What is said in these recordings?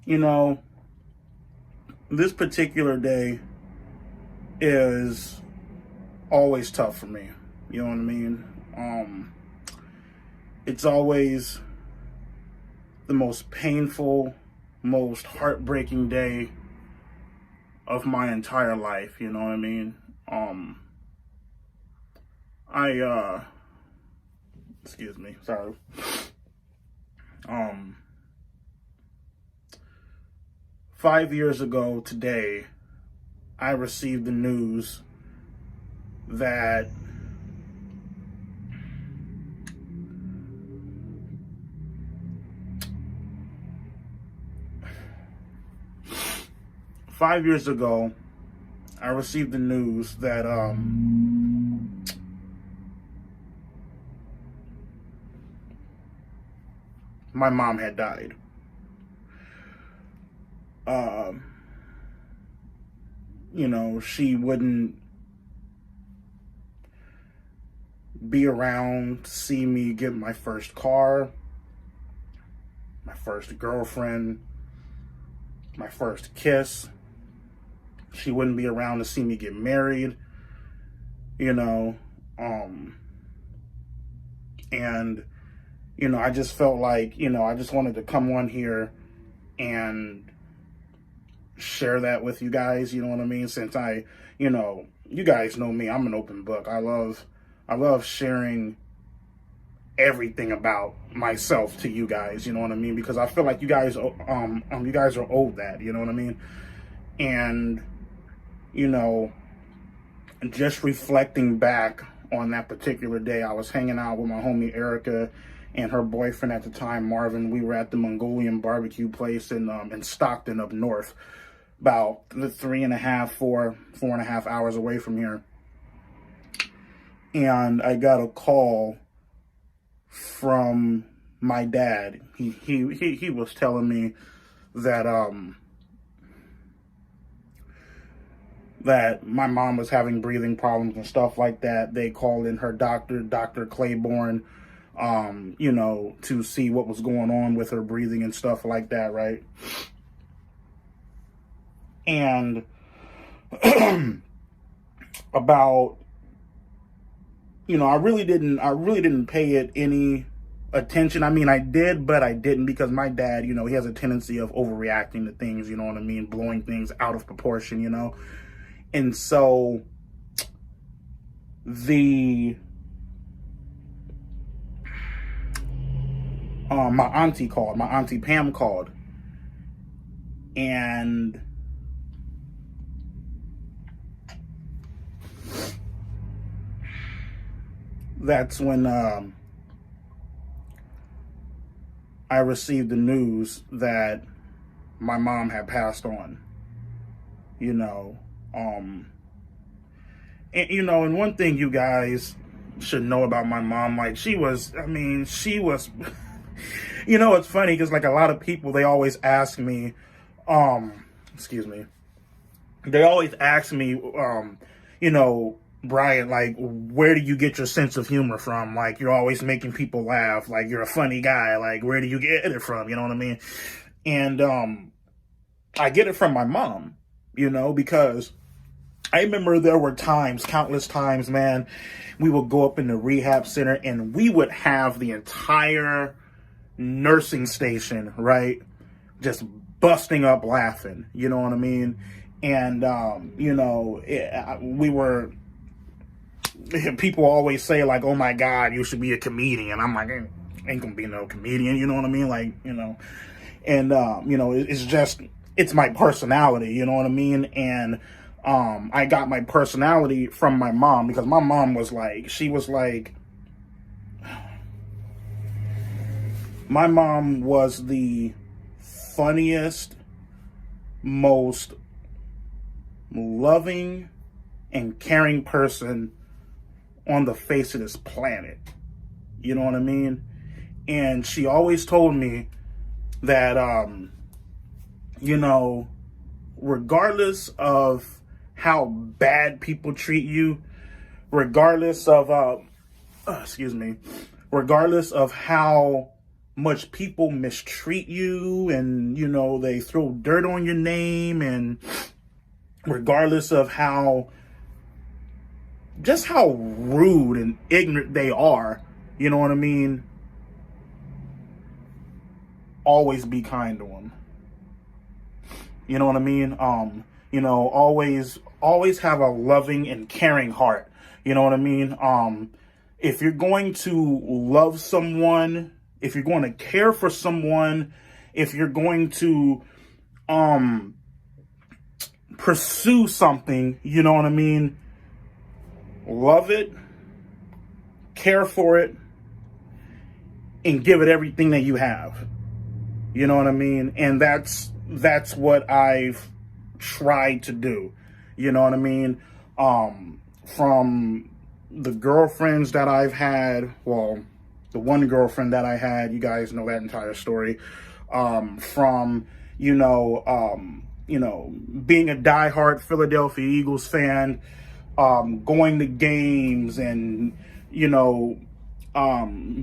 you know, this particular day is always tough for me. You know what I mean? It's always the most painful, most heartbreaking day of my entire life. You know what I mean? Excuse me, sorry. 5 years ago today, I received the news that my mom had died. You know, she wouldn't be around to see me get my first car, my first girlfriend, my first kiss. She wouldn't be around to see me get married, you know, and, you know, I just felt like, you know, I just wanted to come on here and share that with you guys, you know what I mean? Since you know, you guys know me, I'm an open book. I love sharing everything about myself to you guys, you know what I mean? Because I feel like you guys are owed that, you know what I mean? And, you know, just reflecting back on that particular day, I was hanging out with my homie Erica and her boyfriend at the time, Marvin. We were at the Mongolian barbecue place in Stockton up north, about 4.5 hours away from here. And I got a call from my dad. He was telling me that that my mom was having breathing problems and stuff like that. They called in her doctor, Dr. Claiborne, you know, to see what was going on with her breathing and stuff like that, right? And about, you know, I really didn't pay it any attention. I mean, I did, but I didn't, because my dad, you know, he has a tendency of overreacting to things, you know what I mean? Blowing things out of proportion, you know? And so my auntie Pam called, and that's when I received the news that my mom had passed on, you know. And, you know, and one thing you guys should know about my mom, like, she was, you know, it's funny because, like, a lot of people, they always ask me, you know, Brian, like, where do you get your sense of humor from? Like, you're always making people laugh. Like, you're a funny guy. Like, where do you get it from? You know what I mean? And I get it from my mom, you know, because I remember there were times, countless times, man, we would go up in the rehab center and we would have the entire nursing station, right, just busting up laughing, you know what I mean? And, you know, people always say, like, oh my God, you should be a comedian. I'm like, ain't gonna be no comedian, you know what I mean? Like, you know, and, you know, it's my personality, you know what I mean? And, I got my personality from my mom, because my mom was like, my mom was the funniest, most loving and caring person on the face of this planet. You know what I mean? And she always told me that, you know, regardless of how bad people treat you, regardless of how much people mistreat you, and, you know, they throw dirt on your name, and regardless of how rude and ignorant they are, you know what I mean? Always be kind to them. You know what I mean? You know, always have a loving and caring heart. You know what I mean? If you're going to love someone, if you're going to care for someone, if you're going to pursue something, you know what I mean? Love it, care for it, and give it everything that you have. You know what I mean? And that's what I've tried to do. You know what I mean? From the girlfriends that I've had, well, the one girlfriend that I had, you guys know that entire story. From, you know, being a diehard Philadelphia Eagles fan, going to games, and, you know,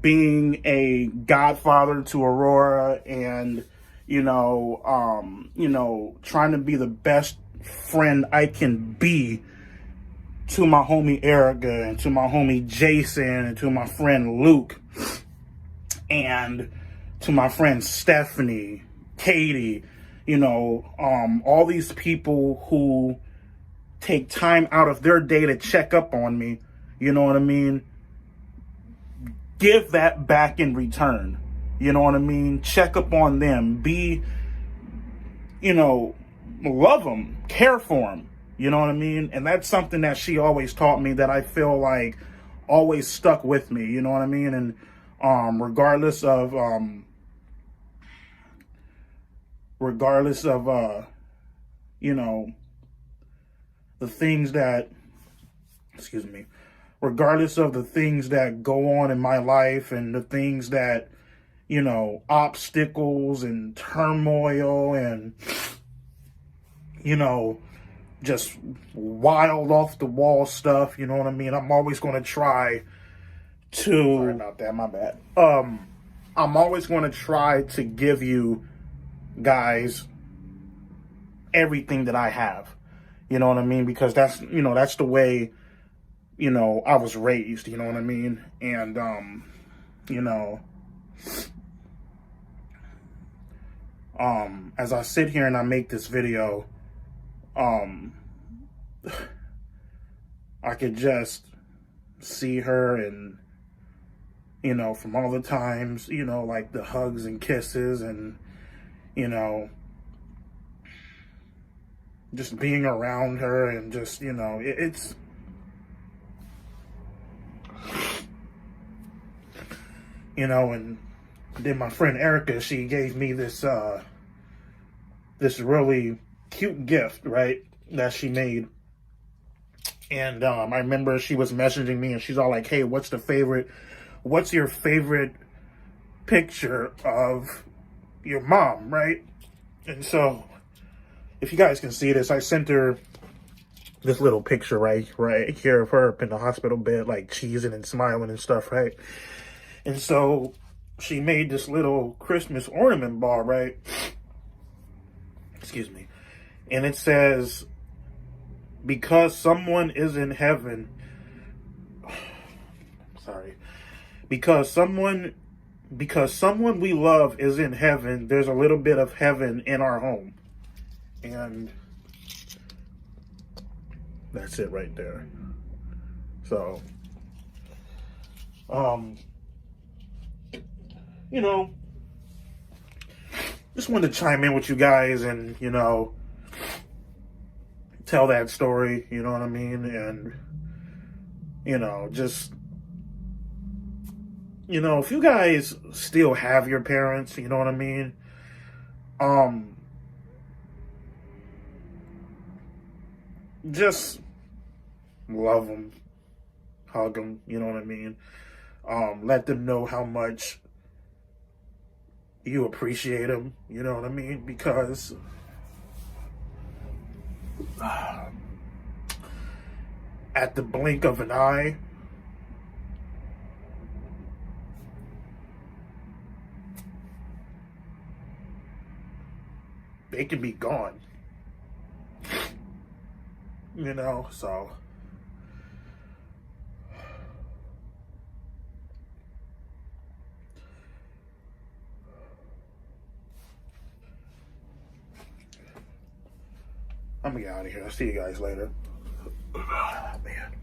being a godfather to Aurora, and, you know, trying to be the best friend I can be to my homie Erica, and to my homie Jason, and to my friend Luke, and to my friend Stephanie, Katie, you know, all these people who take time out of their day to check up on me, you know what I mean? Give that back in return. You know what I mean? Check up on them. Be, you know, love them, care for them. You know what I mean? And that's something that she always taught me, that I feel like always stuck with me. You know what I mean? And regardless of you know, the things that, regardless of the things that go on in my life, and the things that, you know, obstacles and turmoil and, you know, just wild off the wall stuff, you know what I mean? I'm always going to try to, sorry about that, my bad. I'm always going to try to give you guys everything that I have. You know what I mean? Because that's, you know, that's the way, you know, I was raised, you know what I mean? And, you know, as I sit here and I make this video, I could just see her, and, you know, from all the times, you know, like the hugs and kisses, and, you know, just being around her, and just, you know, it's, you know. And then my friend Erica, she gave me this, this really cute gift, right, that she made. And I remember she was messaging me, and she's all like, hey, what's your favorite picture of your mom, right? And so, if you guys can see this, I sent her this little picture right here of her up in the hospital bed, like cheesing and smiling and stuff, right? And so she made this little Christmas ornament ball, right? Excuse me. And it says, because someone is in heaven, sorry, because someone we love is in heaven, there's a little bit of heaven in our home. And that's it right there. So, you know, just wanted to chime in with you guys, and, you know, tell that story, you know what I mean? And, you know, just, you know, if you guys still have your parents, you know what I mean? Just love them, hug them, you know what I mean? Let them know how much you appreciate them, you know what I mean? Because at the blink of an eye, they can be gone. You know, so I'm gonna get out of here. I'll see you guys later. Oh, man.